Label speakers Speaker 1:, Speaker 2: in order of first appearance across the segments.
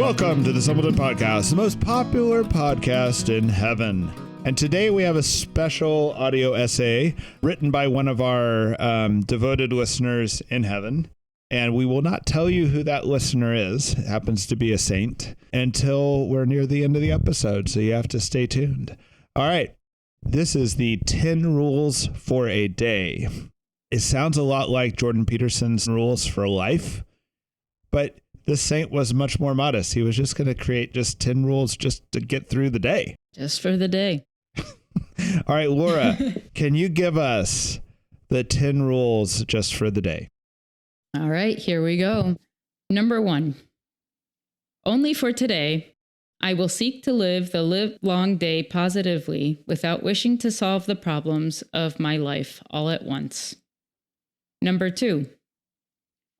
Speaker 1: Welcome to the Simpleton Podcast, the most popular podcast in heaven. And today we have a special audio essay written by one of our devoted listeners in heaven. And we will not tell you who that listener is, it happens to be a saint, until we're near the end of the episode. So you have to stay tuned. All right. This is the 10 rules for a day. It sounds a lot like Jordan Peterson's rules for life, but this saint was much more modest. He was just going to create just 10 rules just to get through the day.
Speaker 2: Just for the day.
Speaker 1: All right, Laura, can you give us the 10 rules just for the day?
Speaker 2: All right, here we go. Number 1, only for today, I will seek to live the livelong day positively without wishing to solve the problems of my life all at once. Number 2,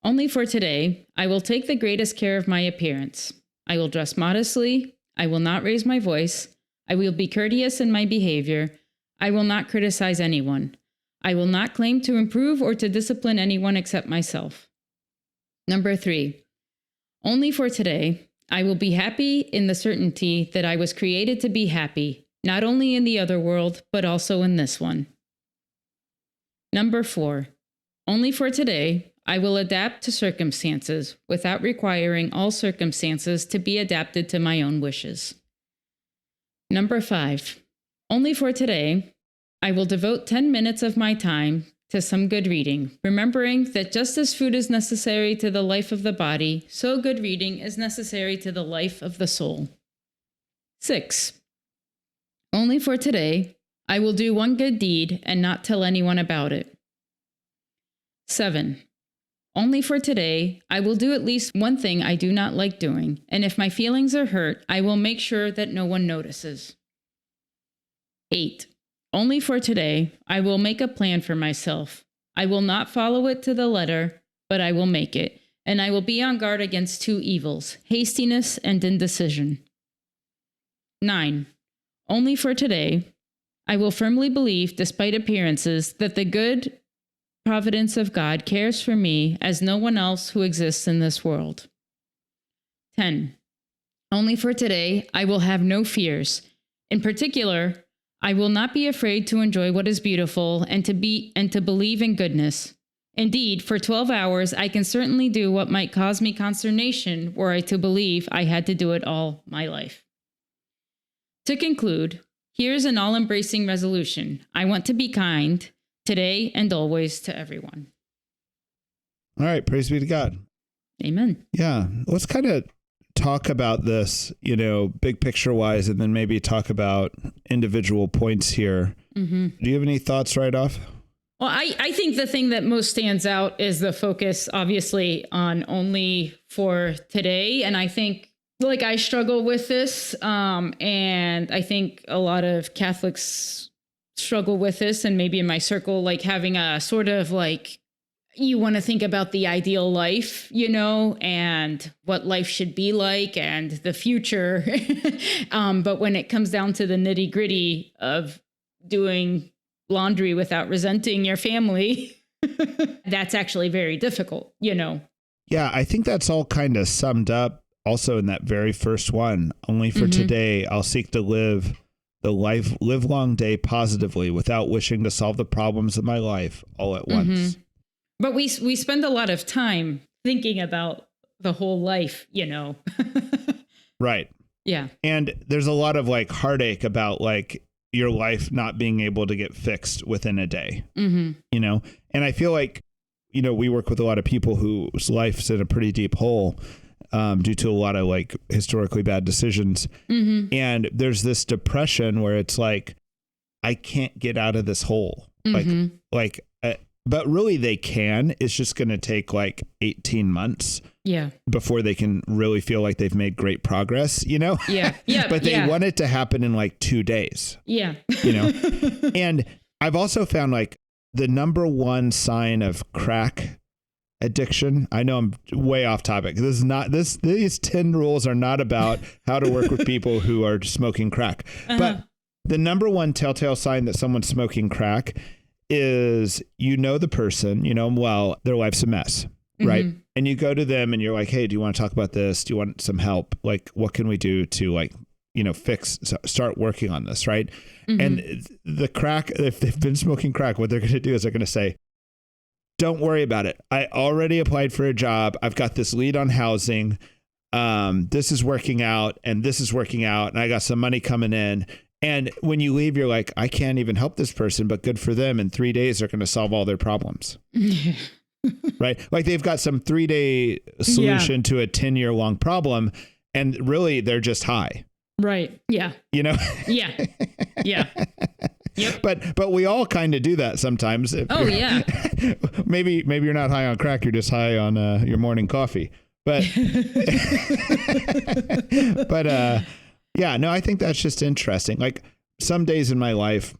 Speaker 2: only for today, I will take the greatest care of my appearance. I will dress modestly. I will not raise my voice. I will be courteous in my behavior. I will not criticize anyone. I will not claim to improve or to discipline anyone except myself. Number 3, only for today, I will be happy in the certainty that I was created to be happy, not only in the other world, but also in this one. Number 4, only for today, I will adapt to circumstances without requiring all circumstances to be adapted to my own wishes. Number 5, only for today, I will devote 10 minutes of my time to some good reading, remembering that just as food is necessary to the life of the body, so good reading is necessary to the life of the soul. 6, only for today, I will do one good deed and not tell anyone about it. 7, only for today, I will do at least one thing I do not like doing, and if my feelings are hurt, I will make sure that no one notices. 8, only for today, I will make a plan for myself. I will not follow it to the letter, but I will make it, and I will be on guard against 2 evils, hastiness and indecision. 9, only for today, I will firmly believe, despite appearances, that the good providence of God cares for me as no one else who exists in this world. 10, only for today, I will have no fears. In particular, I will not be afraid to enjoy what is beautiful and to believe in goodness. Indeed, for 12 hours, I can certainly do what might cause me consternation were I to believe I had to do it all my life. To conclude, here's an all-embracing resolution. I want to be kind today and always to everyone.
Speaker 1: All right. Praise be to God.
Speaker 2: Amen.
Speaker 1: Yeah. Let's kind of talk about this, big picture wise, and then maybe talk about individual points here. Mm-hmm. Do you have any thoughts right off?
Speaker 2: Well, I think the thing that most stands out is the focus, obviously, on only for today. And I think, I struggle with this. And I think a lot of Catholics struggle with this, and maybe in my circle, having a sort of you want to think about the ideal life, and what life should be like and the future. But when it comes down to the nitty gritty of doing laundry without resenting your family, that's actually very difficult,
Speaker 1: Yeah, I think that's all kind of summed up also in that very first one. Only for today, I'll seek to live the livelong day positively without wishing to solve the problems of my life all at once.
Speaker 2: But we spend a lot of time thinking about the whole life,
Speaker 1: Right.
Speaker 2: Yeah.
Speaker 1: And there's a lot of heartache about your life not being able to get fixed within a day, and I feel we work with a lot of people whose life's in a pretty deep hole. Due to a lot of historically bad decisions. And there's this depression where it's I can't get out of this hole. But really they can. It's just going to take 18 months.
Speaker 2: Yeah.
Speaker 1: Before they can really feel like they've made great progress, Yeah.
Speaker 2: Yeah.
Speaker 1: But they want it to happen in 2 days.
Speaker 2: Yeah.
Speaker 1: And I've also found the number one sign of crack addiction. I know I'm way off topic. These 10 rules are not about how to work with people who are smoking crack. But the number one telltale sign that someone's smoking crack is, the person, well, their life's a mess, right? and you go to them and you're like, hey, do you want to talk about this? Do you want some help? Like, what can we do to like, start working on this, right? Mm-hmm. And the crack, if they've been smoking crack, what they're going to do is they're going to say, don't worry about it. I already applied for a job. I've got this lead on housing. This is working out and this is working out. And I got some money coming in. And when you leave, you're like, I can't even help this person, but good for them. In 3 days, they're going to solve all their problems. Right? Like they've got some 3-day solution to a 10-year long problem. And really, they're just high.
Speaker 2: Right. Yeah.
Speaker 1: Yeah.
Speaker 2: Yeah. Yep.
Speaker 1: But we all kind of do that sometimes.
Speaker 2: Oh yeah.
Speaker 1: Maybe you're not high on crack. You're just high on your morning coffee. But yeah, no, I think that's just interesting. Like some days in my life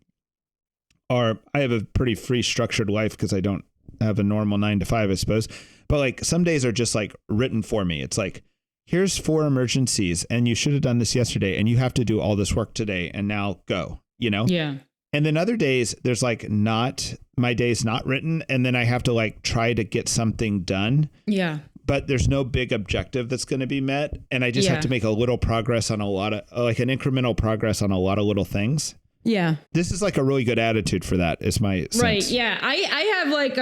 Speaker 1: I have a pretty free structured life because I don't have a normal 9 to 5, I suppose. But like some days are just like written for me. It's like, here's 4 emergencies and you should have done this yesterday and you have to do all this work today and now go, Yeah. And then other days there's like my day's not written. And then I have to like try to get something done. Yeah. But there's no big objective that's going to be met. And I just have to make a little progress on a lot of like an incremental progress on a lot of little things. Yeah. This is like a really good attitude for that is my sense.
Speaker 2: Right. Yeah. I have like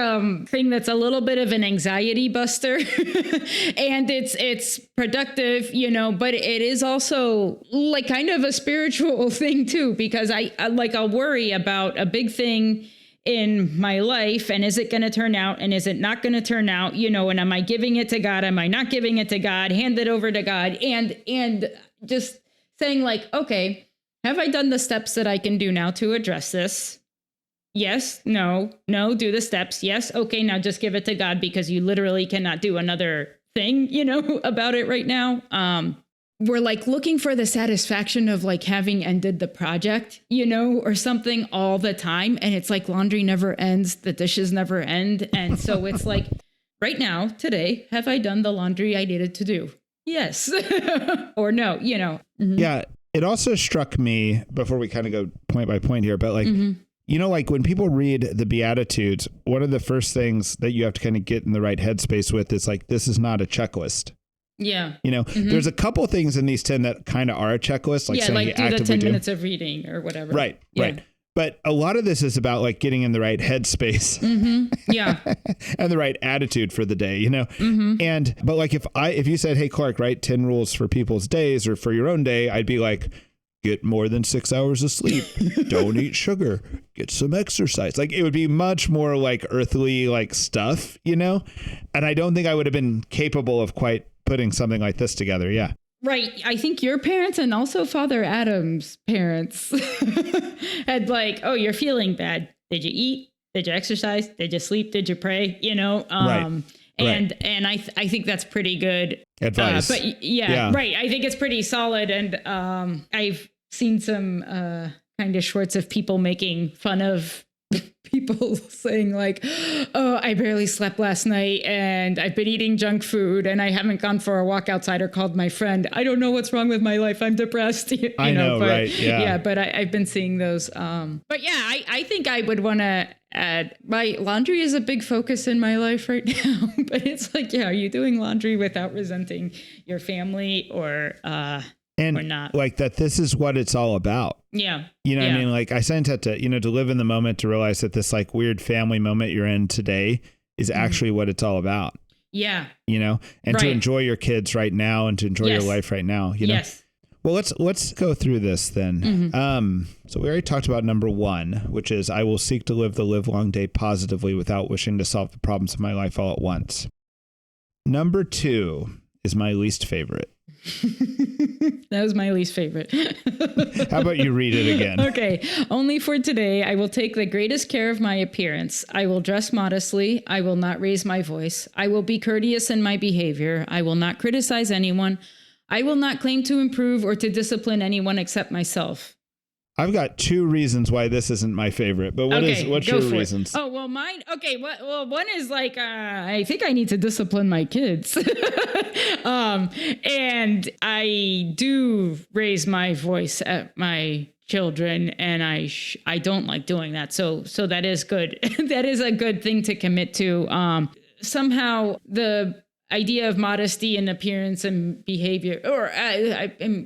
Speaker 2: thing that's a little bit of an anxiety buster and it's productive, but it is also like kind of a spiritual thing too, because I'll worry about a big thing in my life and is it going to turn out and is it not going to turn out, and am I giving it to God? Am I not giving it to God? Hand it over to God and just saying like, okay, have I done the steps that I can do now to address this? Yes, no, do the steps. Yes. Okay. Now just give it to God because you literally cannot do another thing, about it right now. We're like looking for the satisfaction of like having ended the project, or something all the time. And it's like laundry never ends. The dishes never end. And so it's like right now, today, have I done the laundry I needed to do? Yes. Or no, Mm-hmm.
Speaker 1: Yeah. It also struck me before we kind of go point by point here, but like, like when people read the Beatitudes, one of the first things that you have to kind of get in the right headspace with is like, this is not a checklist. Yeah. There's a couple things in these 10 that kind of are a checklist. Like saying
Speaker 2: like do the 10 minutes of reading or whatever.
Speaker 1: Right. Yeah. Right. But a lot of this is about like getting in the right headspace. Yeah. And the right attitude for the day, but like if you said, hey, Clark, write 10 rules for people's days or for your own day, I'd be like, get more than 6 hours of sleep. Don't eat sugar. Get some exercise. Like it would be much more like earthly like stuff, And I don't think I would have been capable of quite putting something like this together. Yeah.
Speaker 2: Right. I think your parents and also Father Adam's parents had like, oh, you're feeling bad. Did you eat? Did you exercise? Did you sleep? Did you pray? Right. And I think that's pretty good
Speaker 1: advice.
Speaker 2: But yeah, right. I think it's pretty solid. And I've seen some kind of shorts of people making fun of people saying like, oh, I barely slept last night and I've been eating junk food and I haven't gone for a walk outside or called my friend. I don't know what's wrong with my life. I'm depressed.
Speaker 1: I know,
Speaker 2: but,
Speaker 1: right? Yeah.
Speaker 2: But I've been seeing those. But yeah, I think I would want to add my laundry is a big focus in my life right now. But it's like, are you doing laundry without resenting your family or not?
Speaker 1: Like that this is what it's all about.
Speaker 2: Yeah.
Speaker 1: What I mean? Like I sent it to, to live in the moment, to realize that this like weird family moment you're in today is actually what it's all about. Yeah. And to enjoy your kids right now and to enjoy your life right now, Yes. Well, let's go through this then. So we already talked about number 1, which is I will seek to live the livelong day positively without wishing to solve the problems of my life all at once. Number 2 is my least favorite.
Speaker 2: That was my least favorite.
Speaker 1: How about you read it again?
Speaker 2: Okay. Only for today, I will take the greatest care of my appearance. I will dress modestly. I will not raise my voice. I will be courteous in my behavior. I will not criticize anyone. I will not claim to improve or to discipline anyone except myself.
Speaker 1: I've got 2 reasons why this isn't my favorite, but what's your reasons?
Speaker 2: Oh, well, mine. Okay. Well, one is like, I think I need to discipline my kids. And I do raise my voice at my children and I don't like doing that. So that is good. That is a good thing to commit to. Somehow idea of modesty and appearance and behavior, or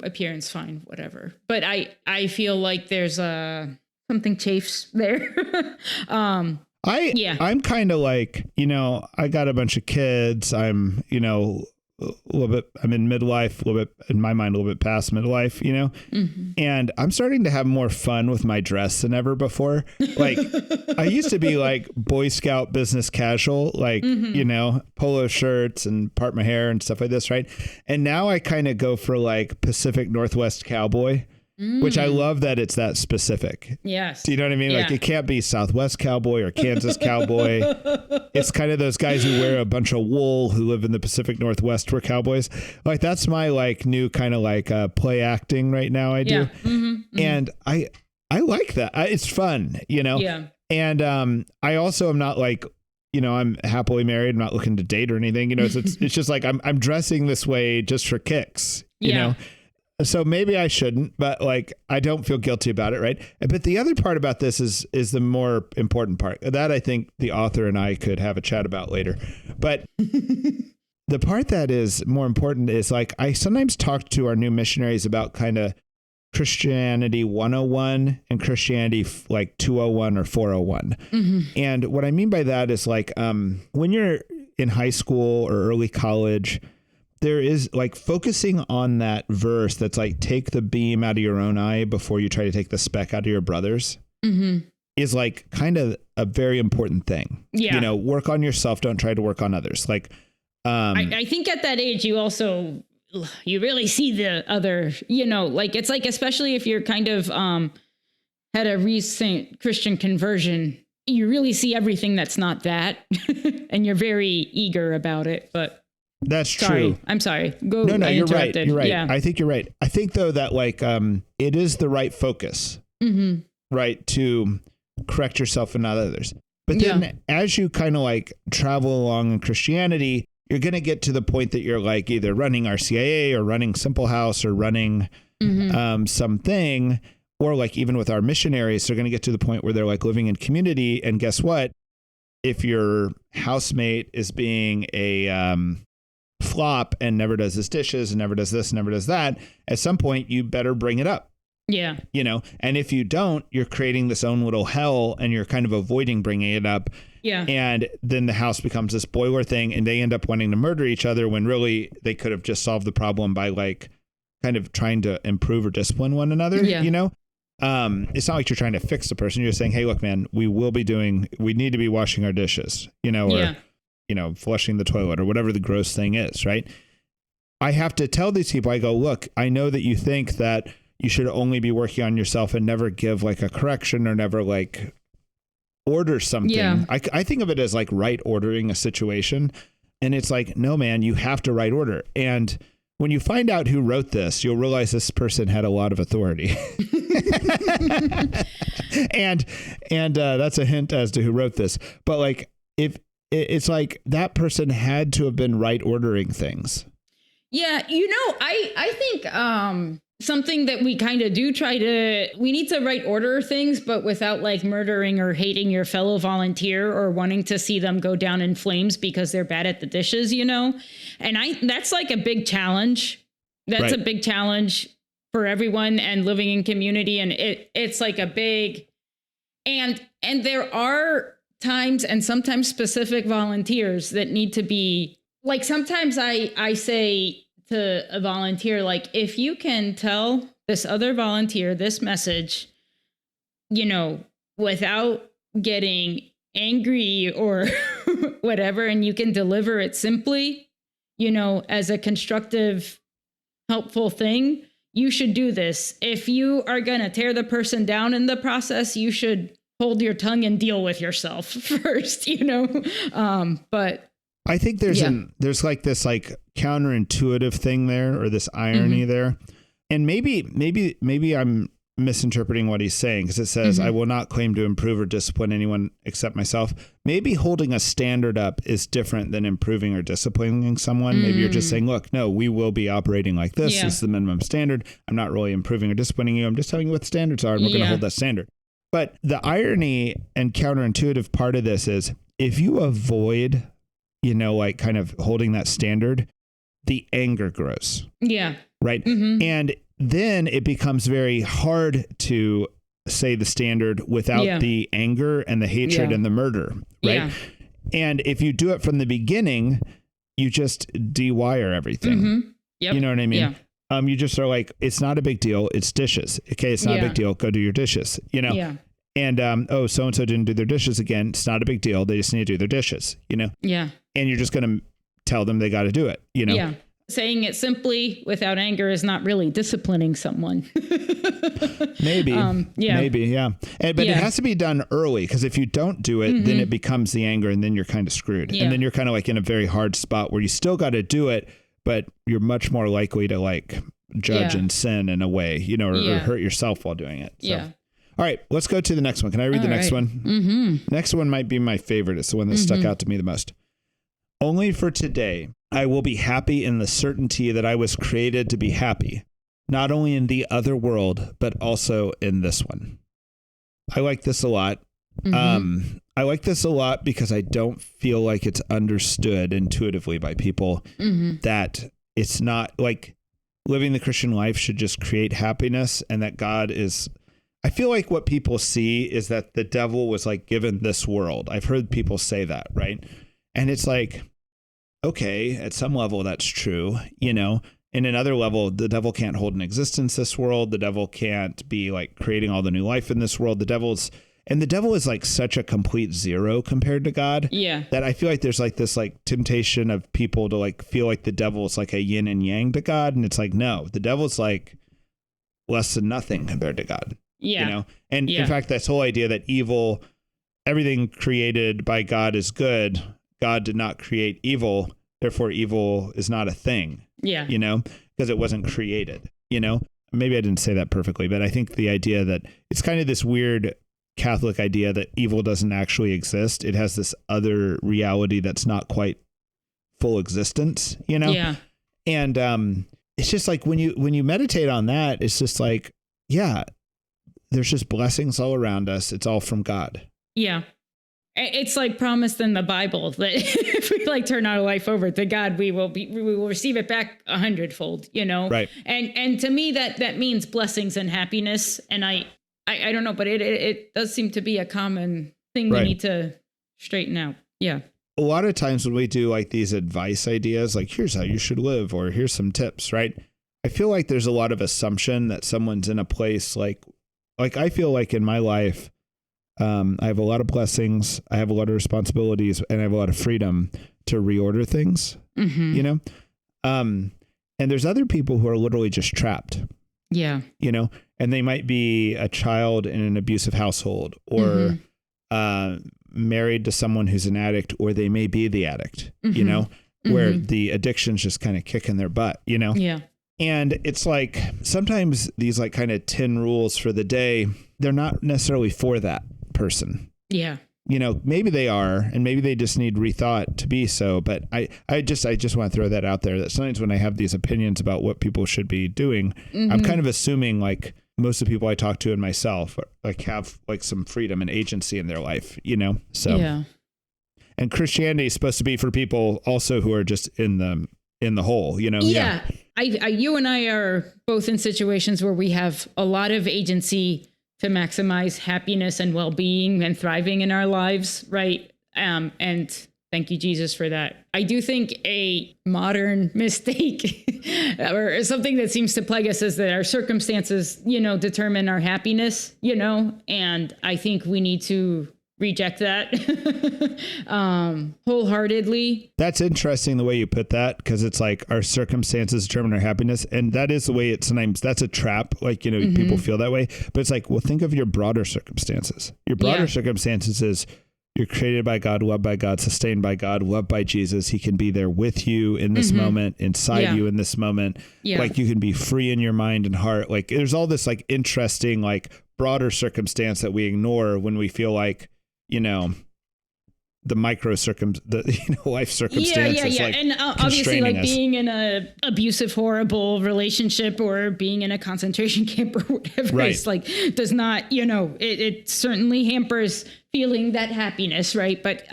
Speaker 2: appearance, fine, whatever. But I feel like there's something chafes there.
Speaker 1: I'm kind of like, I got a bunch of kids. I'm, a little bit, I'm in midlife, a little bit, in my mind, a little bit past midlife, and I'm starting to have more fun with my dress than ever before. Like I used to be like Boy Scout business casual, like, polo shirts and part my hair and stuff like this. Right. And now I kind of go for like Pacific Northwest cowboy. Which I love that it's that specific.
Speaker 2: Yes.
Speaker 1: Do you know what I mean?
Speaker 2: Yeah.
Speaker 1: Like it can't be Southwest cowboy or Kansas cowboy. It's kind of those guys who wear a bunch of wool who live in the Pacific Northwest were cowboys. Like that's my like new kind of like play acting right now I do. And I like that. It's fun,
Speaker 2: Yeah.
Speaker 1: And I also am not like, I'm happily married. I'm not looking to date or anything. It's just like I'm dressing this way just for kicks, you know? So maybe I shouldn't, but like, I don't feel guilty about it. Right. But the other part about this is the more important part that I think the author and I could have a chat about later. But the part that is more important is like, I sometimes talk to our new missionaries about kind of Christianity 101 and Christianity like 201 or 401. And what I mean by that is like, when you're in high school or early college, there is like focusing on that verse that's like, take the beam out of your own eye before you try to take the speck out of your brother's is like kind of a very important thing. Yeah. Work on yourself. Don't try to work on others. Like,
Speaker 2: I think at that age, you really see the other, like, it's like, especially if you're kind of, had a recent Christian conversion, you really see everything that's not that. And you're very eager about it, but
Speaker 1: that's true.
Speaker 2: I'm sorry. Go.
Speaker 1: No, you're right. You're right. Yeah. I think you're right. I think though that like, it is the right focus, right, to correct yourself and not others. But then as you kind of like travel along in Christianity, you're going to get to the point that you're like either running RCIA or running Simple House or running something, or like even with our missionaries, they're going to get to the point where they're like living in community. And guess what? If your housemate is being a flop and never does his dishes and never does this, never does that, at some point you better bring it up.
Speaker 2: Yeah.
Speaker 1: And if you don't, you're creating this own little hell and you're kind of avoiding bringing it up.
Speaker 2: Yeah.
Speaker 1: And then the house becomes this boiler thing and they end up wanting to murder each other when really they could have just solved the problem by like kind of trying to improve or discipline one another, It's not like you're trying to fix the person. You're saying, hey, look, man, we need to be washing our dishes, or flushing the toilet or whatever the gross thing is, right? I have to tell these people, I go, look, I know that you think that you should only be working on yourself and never give like a correction or never like order something. Yeah. I think of it as like right ordering a situation. And it's like, no, man, you have to right order. And when you find out who wrote this, you'll realize this person had a lot of authority. and that's a hint as to who wrote this. But like, if it's like that person had to have been right ordering things.
Speaker 2: Yeah. I think something that we kind of do we need to right order things, but without like murdering or hating your fellow volunteer or wanting to see them go down in flames because they're bad at the dishes, And that's like a big challenge. That's a big challenge for everyone and living in community. And it's like a big, and there are times and sometimes specific volunteers that need to be like, sometimes I say to a volunteer, like, if you can tell this other volunteer this message, without getting angry or whatever, and you can deliver it simply, as a constructive, helpful thing, you should do this. If you are going to tear the person down in the process, you should hold your tongue and deal with yourself first, but
Speaker 1: I think there's like this like counterintuitive thing there, or this irony there. And maybe I'm misinterpreting what he's saying, because it says, I will not claim to improve or discipline anyone except myself. Maybe holding a standard up is different than improving or disciplining someone. Maybe you're just saying, look, no, we will be operating like this. Yeah. This is the minimum standard. I'm not really improving or disciplining you. I'm just telling you what the standards are, and we're going to hold that standard. But the irony and counterintuitive part of this is, if you avoid like kind of holding that standard, the anger grows.
Speaker 2: Yeah.
Speaker 1: Right. Mm-hmm. And then it becomes very hard to say the standard without the anger and the hatred and the murder. Right. Yeah. And if you do it from the beginning, you just de-wire everything. Mm-hmm. Yep. You know what I mean? Yeah. You just are like, it's not a big deal. It's dishes. Okay. It's not a big deal. Go do your dishes, Yeah. And, so-and-so didn't do their dishes again. It's not a big deal. They just need to do their dishes, Yeah. And you're just going to tell them they got to do it, Yeah.
Speaker 2: Saying it simply without anger is not really disciplining someone.
Speaker 1: Maybe. Yeah. But it has to be done early, because if you don't do it, then it becomes the anger, and then you're kind of screwed. Yeah. And then you're kind of like in a very hard spot where you still got to do it, but you're much more likely to like judge and sin in a way, or hurt yourself while doing it. So. Yeah. All right, let's go to the next one. Can I read the next one? Mm-hmm. Next one might be my favorite. It's the one that stuck out to me the most. Only for today, I will be happy in the certainty that I was created to be happy, not only in the other world, but also in this one. I like this a lot. Mm-hmm. I like this a lot because I don't feel like it's understood intuitively by people that it's not like living the Christian life should just create happiness, and that God is... I feel like what people see is that the devil was like given this world. I've heard people say that, right? And it's like, okay, at some level that's true, In another level, the devil can't hold in existence this world. The devil can't be like creating all the new life in this world. The devil is like such a complete zero compared to God. Yeah. That I feel like there's like this like temptation of people to like feel like the devil is like a yin and yang to God. And it's like, no, the devil's like less than nothing compared to God. Yeah. And in fact, this whole idea that evil, everything created by God is good. God did not create evil. Therefore, evil is not a thing. Yeah. Because it wasn't created, Maybe I didn't say that perfectly, but I think the idea that it's kind of this weird Catholic idea that evil doesn't actually exist. It has this other reality that's not quite full existence, Yeah. And it's just like when you meditate on that, it's just like, yeah, there's just blessings all around us. It's all from God. Yeah.
Speaker 2: It's like promised in the Bible that if we like turn our life over to God, we will receive it back 100-fold, Right. And to me, that means blessings and happiness. And I don't know, but it does seem to be a common thing we need to straighten out. Yeah.
Speaker 1: A lot of times when we do like these advice ideas, like here's how you should live, or here's some tips, right? I feel like there's a lot of assumption that someone's in a place like I feel like in my life, I have a lot of blessings, I have a lot of responsibilities, and I have a lot of freedom to reorder things, And there's other people who are literally just trapped. Yeah. And they might be a child in an abusive household, or married to someone who's an addict, or they may be the addict, where the addiction's just kind of kicking their butt, Yeah. And it's like sometimes these like kind of 10 rules for the day, they're not necessarily for that person. Yeah. Maybe they are, and maybe they just need rethought to be so. But I just want to throw that out there, that sometimes when I have these opinions about what people should be doing, I'm kind of assuming like most of the people I talk to and myself like have like some freedom and agency in their life, So, yeah. And Christianity is supposed to be for people also who are just in the hole, Yeah.
Speaker 2: You and I are both in situations where we have a lot of agency to maximize happiness and well-being and thriving in our lives, right? And thank you, Jesus, for that. I do think a modern mistake or something that seems to plague us is that our circumstances, determine our happiness, and I think we need to reject that wholeheartedly.
Speaker 1: That's interesting the way you put that, because it's like our circumstances determine our happiness. And that is the way it sometimes, that's a trap. Like, people feel that way, but it's like, well, think of your broader circumstances. Your broader circumstances is you're created by God, loved by God, sustained by God, loved by Jesus. He can be there with you in this moment, inside you in this moment. Yeah. Like you can be free in your mind and heart. Like there's all this like interesting, like broader circumstance that we ignore when we feel like, the life circumstances.
Speaker 2: Yeah.
Speaker 1: Like
Speaker 2: and obviously like being in a abusive, horrible relationship, or being in a concentration camp or whatever, it's like, does not, it certainly hampers feeling that happiness. Right. But,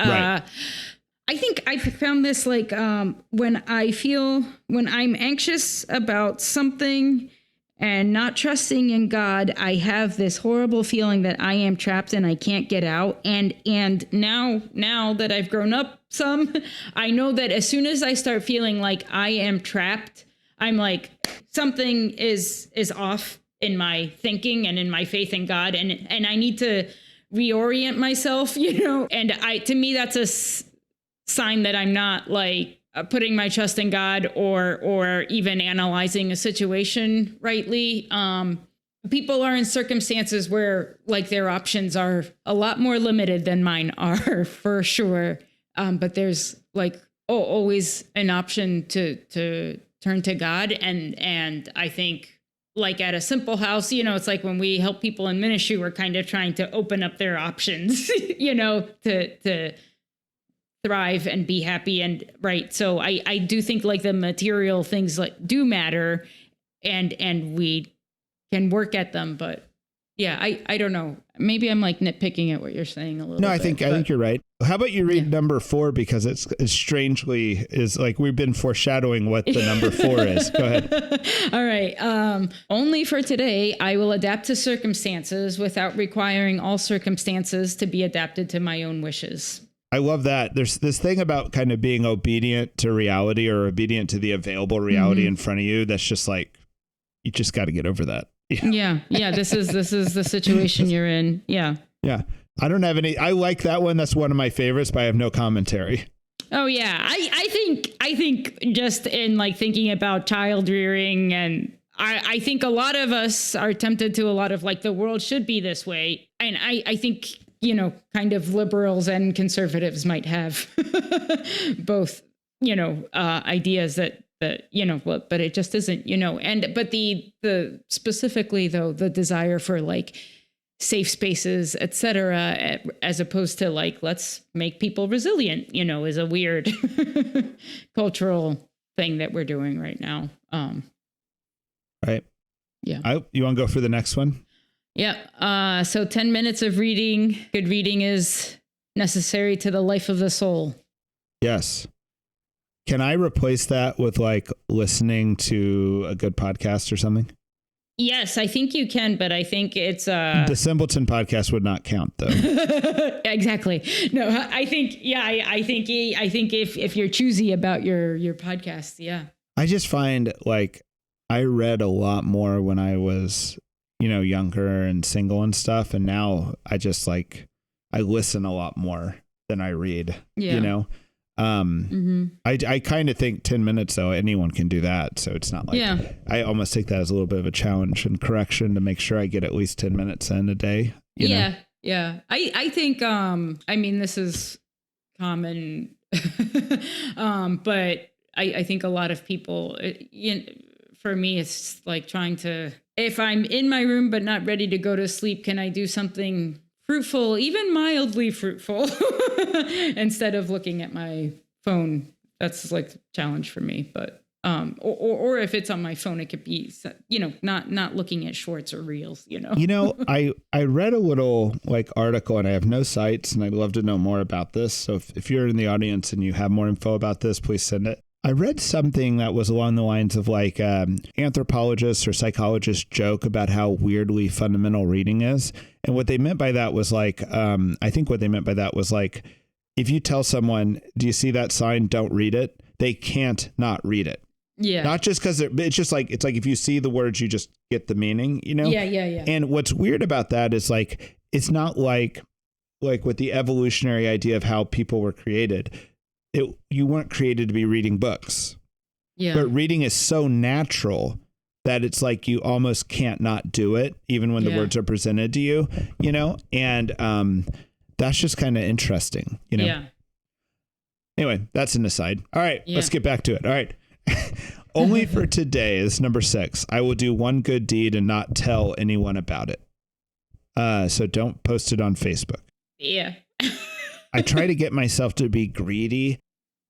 Speaker 2: I think I found this like when I'm anxious about something and not trusting in God, I have this horrible feeling that I am trapped and I can't get out. And now that I've grown up some, I know that as soon as I start feeling like I am trapped, I'm like, something is off in my thinking and in my faith in God. And I need to reorient myself, and to me, that's a sign that I'm not like putting my trust in God or even analyzing a situation rightly. People are in circumstances where like their options are a lot more limited than mine are for sure. But there's like always an option to turn to God. And I think like at a Simple House, it's like when we help people in ministry, we're kind of trying to open up their options, to thrive and be happy. And right. So I do think like the material things like do matter and we can work at them. But yeah, I don't know. Maybe I'm like nitpicking at what you're saying a little bit.
Speaker 1: No, I think you're right. How about you read number 4, because it's strangely is like we've been foreshadowing what the number 4 is. Go ahead.
Speaker 2: All right. Only for today, I will adapt to circumstances without requiring all circumstances to be adapted to my own wishes.
Speaker 1: I love that. There's this thing about kind of being obedient to reality or obedient to the available reality in front of you. That's just like, you just got to get over that.
Speaker 2: Yeah. This is the situation you're in. Yeah.
Speaker 1: Yeah. I don't have any. I like that one. That's one of my favorites, but I have no commentary.
Speaker 2: Oh yeah. I think just in like thinking about child rearing, and I think a lot of us are tempted to a lot of like the world should be this way. And I think, kind of liberals and conservatives might have both, ideas that, but it just isn't, but the specifically though, the desire for like safe spaces, et cetera, as opposed to like, let's make people resilient, is a weird cultural thing that we're doing right now.
Speaker 1: Right.
Speaker 2: Yeah.
Speaker 1: You want to go for the next one?
Speaker 2: Yeah. So 10 minutes of reading. Good reading is necessary to the life of the soul.
Speaker 1: Yes. Can I replace that with like listening to a good podcast or something?
Speaker 2: Yes, I think you can, but I think it's
Speaker 1: the Simpleton Podcast would not count though.
Speaker 2: Exactly. No, I think if you're choosy about your podcast, yeah.
Speaker 1: I just find like I read a lot more when I was, younger and single and stuff, and now I just like I listen a lot more than I read. Yeah. I kind of think 10 minutes though, anyone can do that. So it's not like, I almost take that as a little bit of a challenge and correction to make sure I get at least 10 minutes in a day.
Speaker 2: Yeah. I think, this is common, but I think a lot of people, for me, it's like trying to, if I'm in my room, but not ready to go to sleep, can I do something fruitful, even mildly fruitful, instead of looking at my phone? That's like a challenge for me. But or if it's on my phone, it could be, not looking at shorts or reels.
Speaker 1: I read a little like article, and I have no sites, and I'd love to know more about this. So if you're in the audience and you have more info about this, please send it. I read something that was along the lines of like anthropologists or psychologists joke about how weirdly fundamental reading is. And what they meant by that was like, I think what they meant by that was like, if you tell someone, do you see that sign? Don't read it. They can't not read it. Yeah. Not just because it's just like, it's like if you see the words, you just get the meaning, Yeah. And what's weird about that is like, it's not like with the evolutionary idea of how people were created. You weren't created to be reading books. Yeah. But reading is so natural that it's like you almost can't not do it, even when the words are presented to you, and that's just kind of interesting, Yeah. Anyway, that's an aside. All right, let's get back to it. All right. Only for today is number 6. I will do one good deed and not tell anyone about it. So don't post it on Facebook.
Speaker 2: Yeah.
Speaker 1: I try to get myself to be greedy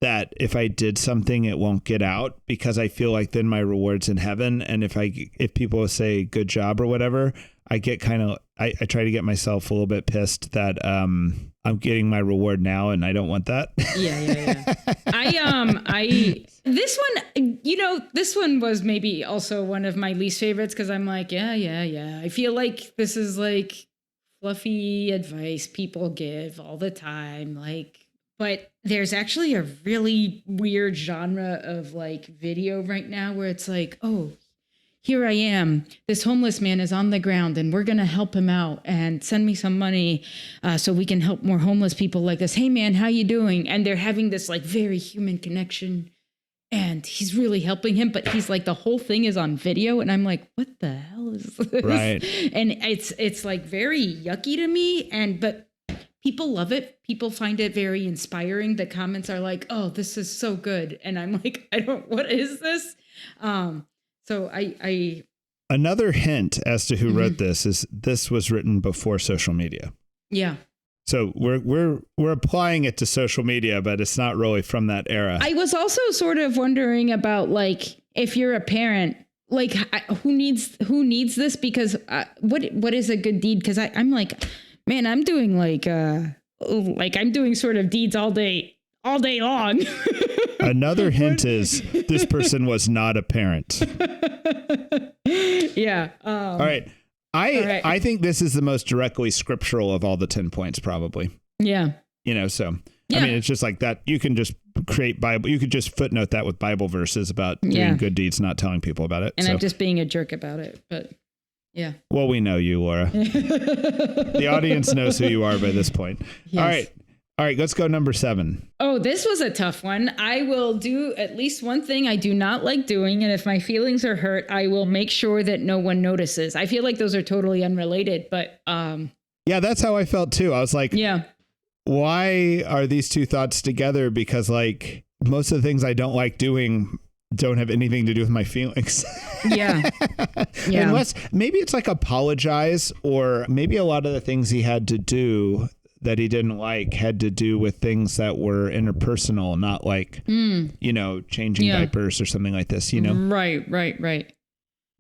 Speaker 1: that if I did something, it won't get out, because I feel like then my reward's in heaven. And if people say good job or whatever, I get I try to get myself a little bit pissed that I'm getting my reward now, and I don't want that.
Speaker 2: Yeah. This one was maybe also one of my least favorites, because I'm like, yeah. I feel like this is like fluffy advice people give all the time, like. But there's actually a really weird genre of like video right now where it's like, oh, here I am. This homeless man is on the ground and we're going to help him out, and send me some money so we can help more homeless people like this. Hey, man, how you doing? And they're having this like very human connection, and he's really helping him. But he's like, the whole thing is on video. And I'm like, what the hell is this?
Speaker 1: Right.
Speaker 2: And it's like very yucky to me. But people love it. People find it very inspiring. The comments are like, oh, this is so good. And I'm like, what is this? So I
Speaker 1: another hint as to who wrote this is this was written before social media.
Speaker 2: Yeah.
Speaker 1: So we're applying it to social media, but it's not really from that era.
Speaker 2: I was also sort of wondering about, like, if you're a parent, like who needs this? Because what is a good deed? Because I'm like, man, I'm doing I'm doing sort of deeds all day long.
Speaker 1: Another hint is this person was not a parent.
Speaker 2: Yeah.
Speaker 1: All right. I think this is the most directly scriptural of all the 10 points, probably.
Speaker 2: Yeah.
Speaker 1: So,
Speaker 2: yeah.
Speaker 1: I mean, it's just like that. You can just create Bible. You could just footnote that with Bible verses about doing good deeds, not telling people about it.
Speaker 2: And I'm just being a jerk about it. But yeah.
Speaker 1: Well, we know you, Laura. The audience knows who you are by this point.
Speaker 2: Yes.
Speaker 1: All right, let's go number 7.
Speaker 2: Oh, this was a tough one. I will do at least one thing I do not like doing, and if my feelings are hurt, I will make sure that no one notices. I feel like those are totally unrelated, but
Speaker 1: yeah, that's how I felt too. I was like,
Speaker 2: yeah, why
Speaker 1: are these two thoughts together? Because like most of the things I don't like doing don't have anything to do with my feelings.
Speaker 2: Yeah.
Speaker 1: Unless maybe it's like apologize, or maybe a lot of the things he had to do that he didn't like had to do with things that were interpersonal, not like, changing diapers or something like this, Right.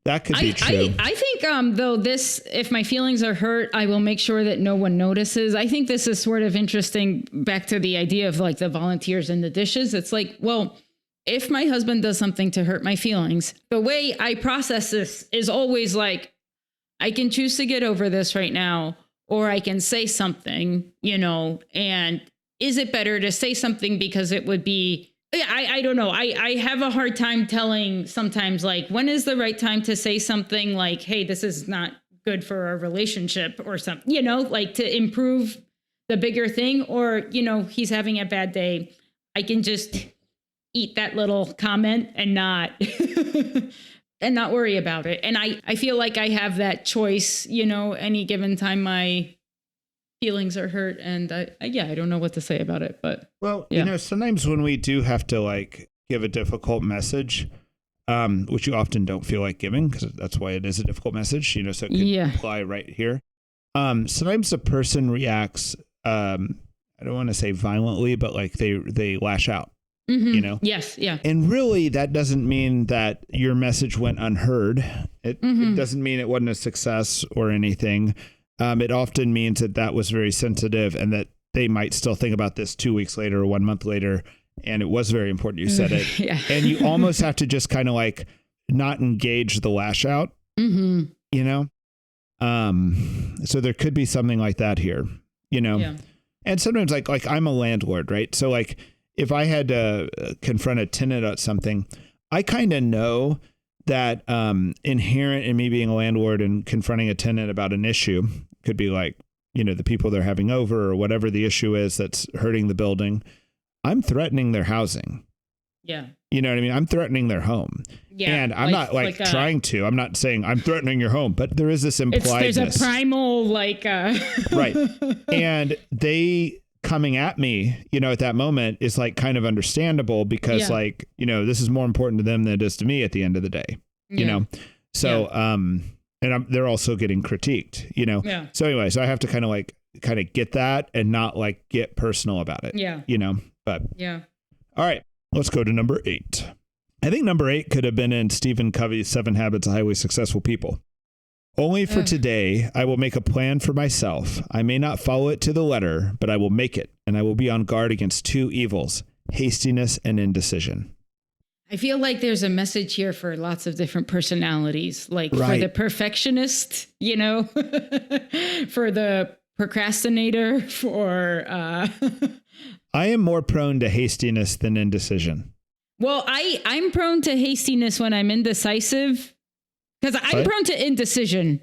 Speaker 1: That could be true.
Speaker 2: I think, though, if my feelings are hurt, I will make sure that no one notices. I think this is sort of interesting, back to the idea of like the volunteers and the dishes. It's like, well, if my husband does something to hurt my feelings, the way I process this is always like, I can choose to get over this right now, or I can say something, and is it better to say something because it would be, I don't know. I have a hard time telling sometimes, like, when is the right time to say something like, hey, this is not good for our relationship or something, like to improve the bigger thing, or, he's having a bad day. I can just eat that little comment and not and not worry about it. And I feel like I have that choice, any given time my feelings are hurt, and I don't know what to say about it, but
Speaker 1: well, sometimes when we do have to like give a difficult message, which you often don't feel like giving, because that's why it is a difficult message, so it can apply right here. Sometimes the person reacts, I don't want to say violently, but like they lash out.
Speaker 2: Mm-hmm. Yes. Yeah.
Speaker 1: And really, that doesn't mean that your message went unheard. It doesn't mean it wasn't a success or anything. It often means that was very sensitive, and that they might still think about this 2 weeks later or 1 month later. And it was very important you said it.
Speaker 2: Yeah.
Speaker 1: And you almost have to just kind of like not engage the lash out, so there could be something like that here,
Speaker 2: Yeah.
Speaker 1: And sometimes like I'm a landlord, right? So like, if I had to confront a tenant about something, I kind of know that inherent in me being a landlord and confronting a tenant about an issue could be like, the people they're having over or whatever the issue is that's hurting the building. I'm threatening their housing.
Speaker 2: Yeah.
Speaker 1: You know what I mean? I'm threatening their home. Yeah. And I'm not trying to. I'm not saying I'm threatening your home, but there is this impliedness.
Speaker 2: There's a primal
Speaker 1: Right. And they coming at me, at that moment is like kind of understandable, because this is more important to them than it is to me at the end of the day, So, and they're also getting critiqued,
Speaker 2: Yeah.
Speaker 1: So anyway, so I have to kind of get that and not like get personal about it.
Speaker 2: Yeah.
Speaker 1: But
Speaker 2: yeah.
Speaker 1: All right, let's go to number 8. I think number 8 could have been in Stephen Covey's 7 Habits of Highly Successful People. Only for today, I will make a plan for myself. I may not follow it to the letter, but I will make it, and I will be on guard against 2 evils, hastiness and indecision.
Speaker 2: I feel like there's a message here for lots of different personalities, like for the perfectionist, for the procrastinator, for...
Speaker 1: I am more prone to hastiness than indecision.
Speaker 2: Well, I'm prone to hastiness when I'm indecisive, because I'm prone to indecision.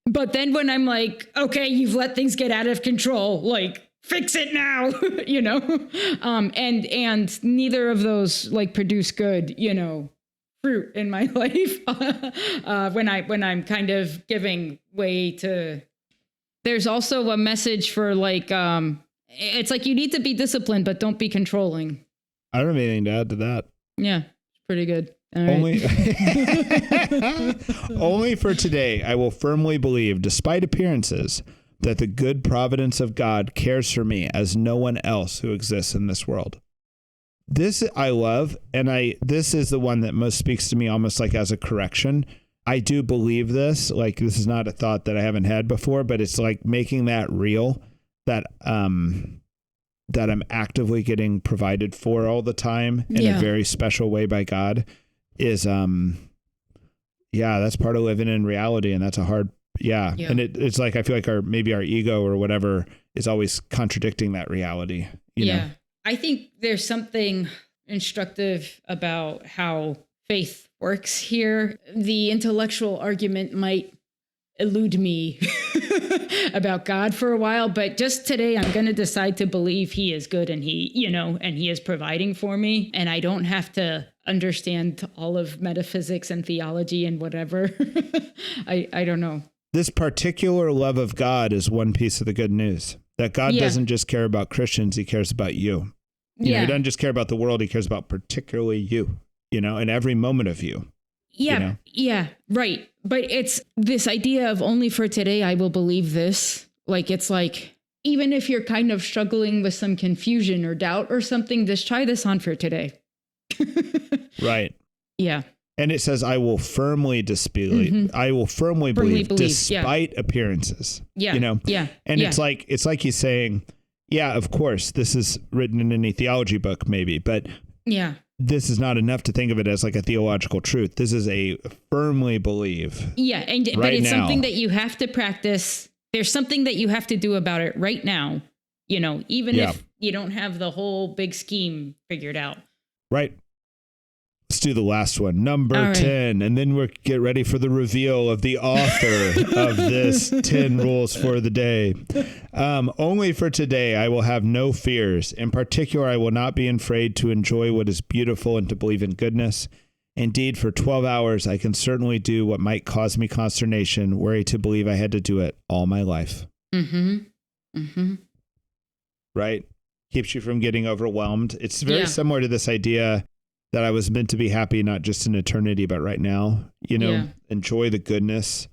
Speaker 2: But then when I'm like, okay, you've let things get out of control, like, fix it now, and neither of those like produce good, fruit in my life. when I'm kind of giving way to, there's also a message for like, it's like you need to be disciplined, but don't be controlling.
Speaker 1: I don't have anything to add to that.
Speaker 2: Yeah, pretty good. All right.
Speaker 1: Only for today, I will firmly believe, despite appearances, that the good providence of God cares for me as no one else who exists in this world. This I love, and this is the one that most speaks to me almost like as a correction. I do believe this, like this is not a thought that I haven't had before, but it's like making that real, that I'm actively getting provided for all the time in a very special way by God is, that's part of living in reality. And that's a hard, And it's like, I feel like our ego or whatever is always contradicting that reality. You know?
Speaker 2: I think there's something instructive about how faith works here. The intellectual argument might elude me about God for a while, but just today I'm going to decide to believe he is good and he is providing for me. And I don't have to understand all of metaphysics and theology and whatever. I don't know.
Speaker 1: This particular love of God is one piece of the good news, that God doesn't just care about Christians. He cares about you. He doesn't just care about the world. He cares about particularly you, in every moment of you.
Speaker 2: Yeah. Right. But it's this idea of only for today, I will believe this. Like, it's like, even if you're kind of struggling with some confusion or doubt or something, just try this on for today.
Speaker 1: Right.
Speaker 2: Yeah.
Speaker 1: And it says, I will firmly disbelieve. Mm-hmm. I will firmly believe despite appearances.
Speaker 2: Yeah.
Speaker 1: And it's like he's saying, of course, this is written in any theology book, maybe, but this is not enough to think of it as like a theological truth. This is a firmly believe.
Speaker 2: Yeah. But it's something that you have to practice. There's something that you have to do about it right now, even if you don't have the whole big scheme figured out.
Speaker 1: Right. Let's do the last one, number 10, and then we'll get ready for the reveal of the author of this 10 rules for the day. Only for today, I will have no fears. In particular, I will not be afraid to enjoy what is beautiful and to believe in goodness. Indeed, for 12 hours, I can certainly do what might cause me consternation, were I to believe I had to do it all my life.
Speaker 2: Mm-hmm. Mm-hmm.
Speaker 1: Right? Keeps you from getting overwhelmed. It's very similar to this idea that I was meant to be happy, not just in eternity, but right now, enjoy the goodness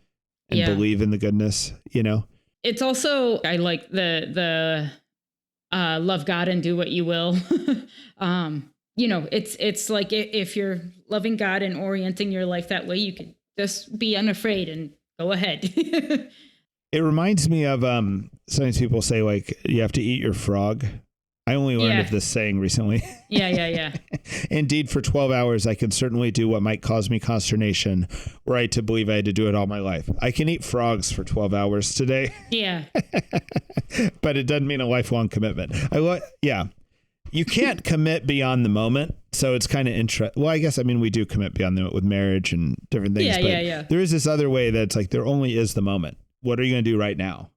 Speaker 1: and believe in the goodness, It's
Speaker 2: also, I like the love God and do what you will. It's like if you're loving God and orienting your life that way, you can just be unafraid and go ahead.
Speaker 1: It reminds me of sometimes people say, like, you have to eat your frog. I only learned of this saying recently.
Speaker 2: Yeah.
Speaker 1: Indeed, for 12 hours, I can certainly do what might cause me consternation, were I to believe I had to do it all my life. I can eat frogs for 12 hours today.
Speaker 2: Yeah.
Speaker 1: But it doesn't mean a lifelong commitment. You can't commit beyond the moment. So it's kind of interesting. Well, I guess, we do commit beyond the moment with marriage and different things.
Speaker 2: Yeah.
Speaker 1: There is this other way that's like, there only is the moment. What are you going to do right now?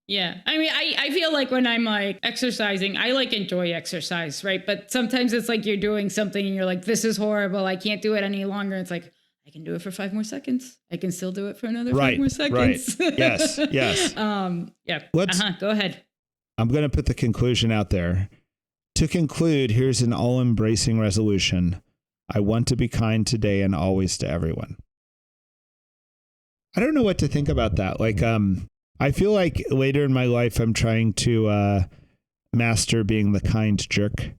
Speaker 2: Yeah. I feel like when I'm like exercising, I like enjoy exercise, right? But sometimes it's like you're doing something and you're like, this is horrible. I can't do it any longer. It's like, I can do it for 5 more seconds. I can still do it for another 5 more seconds.
Speaker 1: Right. Yes.
Speaker 2: Go ahead.
Speaker 1: I'm going to put the conclusion out there. To conclude, here's an all-embracing resolution. I want to be kind today and always to everyone. I don't know what to think about that. Like, I feel like later in my life, I'm trying to master being the kind jerk.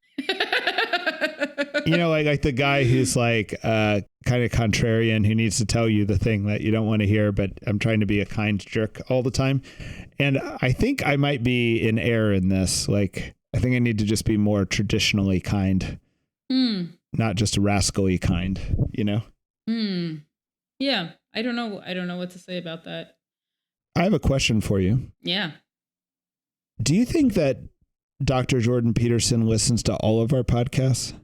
Speaker 1: You know, like the guy who's like kind of contrarian, who needs to tell you the thing that you don't want to hear, but I'm trying to be a kind jerk all the time. And I think I might be in error in this. Like, I think I need to just be more traditionally kind, not just rascally kind, you know?
Speaker 2: Yeah. I don't know what to say about that.
Speaker 1: I have a question for you.
Speaker 2: Yeah.
Speaker 1: Do you think that Dr. Jordan Peterson listens to all of our podcasts?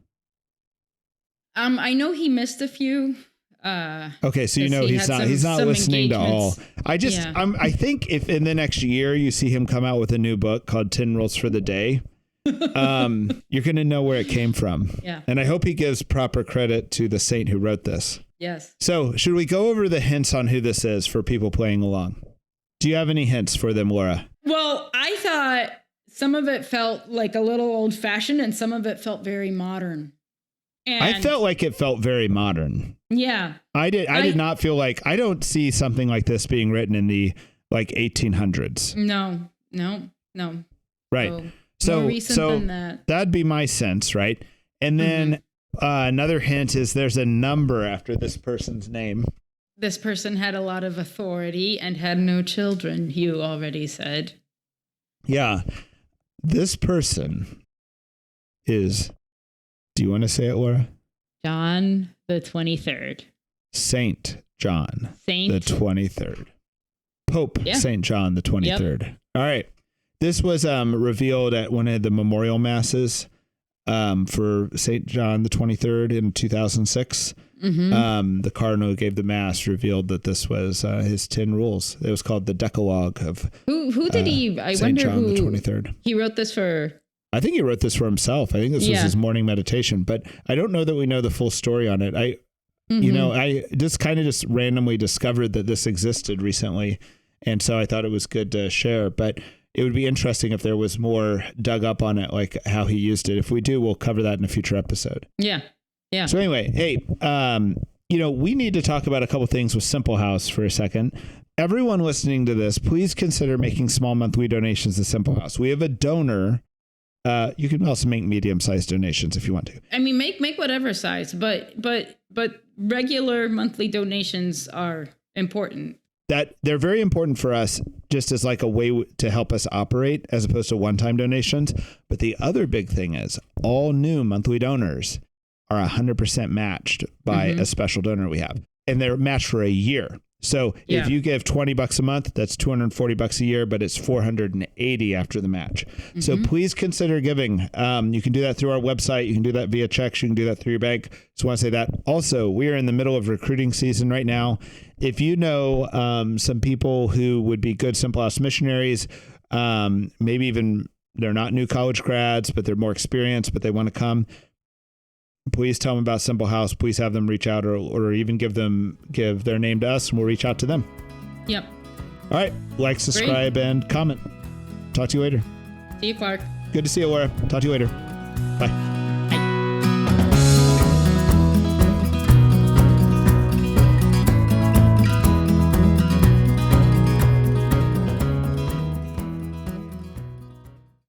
Speaker 2: I know he missed a few.
Speaker 1: Okay, so you know he's not listening to all. I think if in the next year you see him come out with a new book called 10 Rules for the Day, you're going to know where it came from.
Speaker 2: Yeah.
Speaker 1: And I hope he gives proper credit to the saint who wrote this.
Speaker 2: Yes.
Speaker 1: So should we go over the hints on who this is for people playing along? Do you have any hints for them, Laura?
Speaker 2: Well, I thought some of it felt like a little old fashioned and some of it felt very modern. And
Speaker 1: I felt like it felt very modern.
Speaker 2: Yeah.
Speaker 1: I did not feel like, I don't see something like this being written in the like 1800s.
Speaker 2: No.
Speaker 1: Right.
Speaker 2: More recent than that.
Speaker 1: That'd be my sense, right? And then another hint is there's a number after this person's name.
Speaker 2: This person had a lot of authority and had no children, you already said.
Speaker 1: Yeah. This person is, do you want to say it, Laura?
Speaker 2: John the 23rd.
Speaker 1: Saint John the 23rd. Pope Saint John the 23rd. Yep. All right. This was revealed at one of the memorial masses for Saint John the 23rd in 2006. The cardinal who gave the mass revealed that this was his 10 rules. It was called the Decalogue of
Speaker 2: who did he? I
Speaker 1: Saint
Speaker 2: wonder
Speaker 1: John
Speaker 2: who
Speaker 1: the 23rd.
Speaker 2: He wrote this for.
Speaker 1: I think he wrote this for himself. I think this was his morning meditation, but I don't know that we know the full story on it. I just randomly discovered that this existed recently. And so I thought it was good to share, but it would be interesting if there was more dug up on it, like how he used it. If we do, we'll cover that in a future episode.
Speaker 2: Yeah. Yeah.
Speaker 1: So anyway, hey, we need to talk about a couple things with Simple House for a second. Everyone listening to this, please consider making small monthly donations to Simple House. We have a donor. You can also make medium-sized donations if you want to. I mean,
Speaker 2: make whatever size, but regular monthly donations are important.
Speaker 1: That they're very important for us, just as like a way to help us operate, as opposed to one-time donations. But the other big thing is all new monthly donors are 100% matched by a special donor we have, and they're matched for a year. So if you give $20 a month, that's $240 a year, but it's $480 after the match. So please consider giving. You can do that through our website. You can do that via checks. You can do that through your bank. So I want to say that. Also, we are in the middle of recruiting season right now. If you know some people who would be good Simple House missionaries, maybe even they're not new college grads, but they're more experienced, but they want to come, please tell them about Simple House. Please have them reach out or even give their name to us and we'll reach out to them.
Speaker 2: Yep.
Speaker 1: All right. Like, subscribe, and comment. Talk to you later.
Speaker 2: See you, Clark.
Speaker 1: Good to see you, Laura. Talk to you later. Bye.